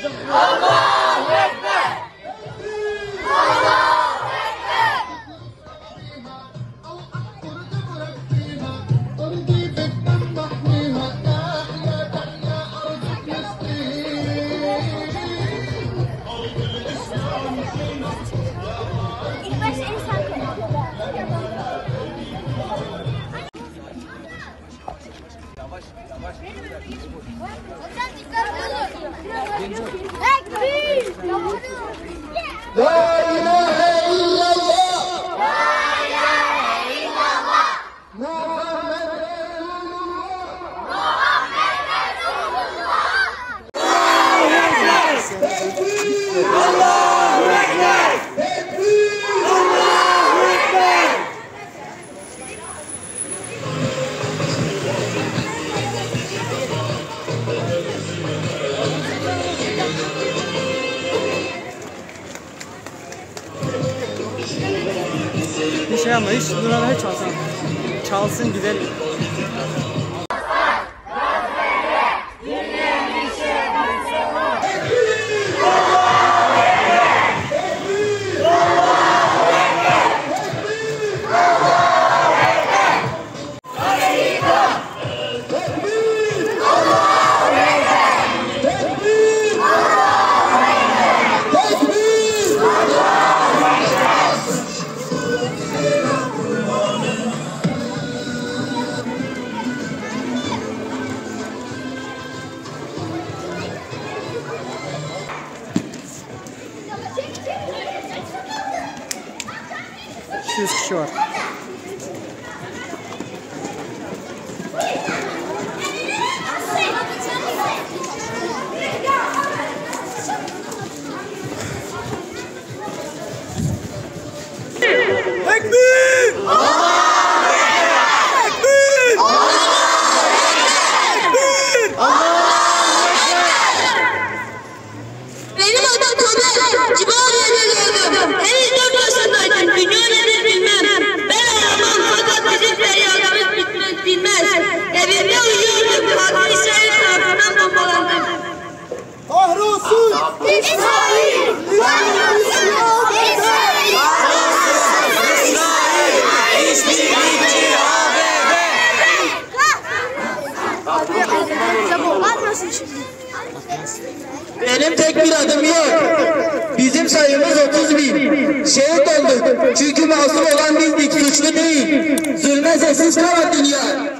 Allahu Ekber! Allahu Ekber! İlk başta insan La ilahe illallah. La ilahe illallah! Muhammed Resulullah. Tekbir! Allahu Ekber! Tekbir! Allahu Ekber! Bir şey ama hiç buraları çalsın. Çalsın gidelim. Yüz kişi var. Tekbir! Allahu Ekber! Tekbir! Tekbir! Benim adım Tamer. Cibaliye'de doğdum. Henüz 4 yaşındaydım. Dünya nedir bilmem. Ben ağlamam fakat bizim feryadımız bitmez bilmez. Evimde uyuyordum. Kadın İsrail tarafından bombalandım. Kahrolsun! İsrail! Kahrolsun! İşbirlikçi ABD! Benim tek bir adım yok. Bizim sayımız 30.000. Şehit olduk. Çünkü masum olan bizdik, suçlu değil. Zulme sessiz kalan dünya.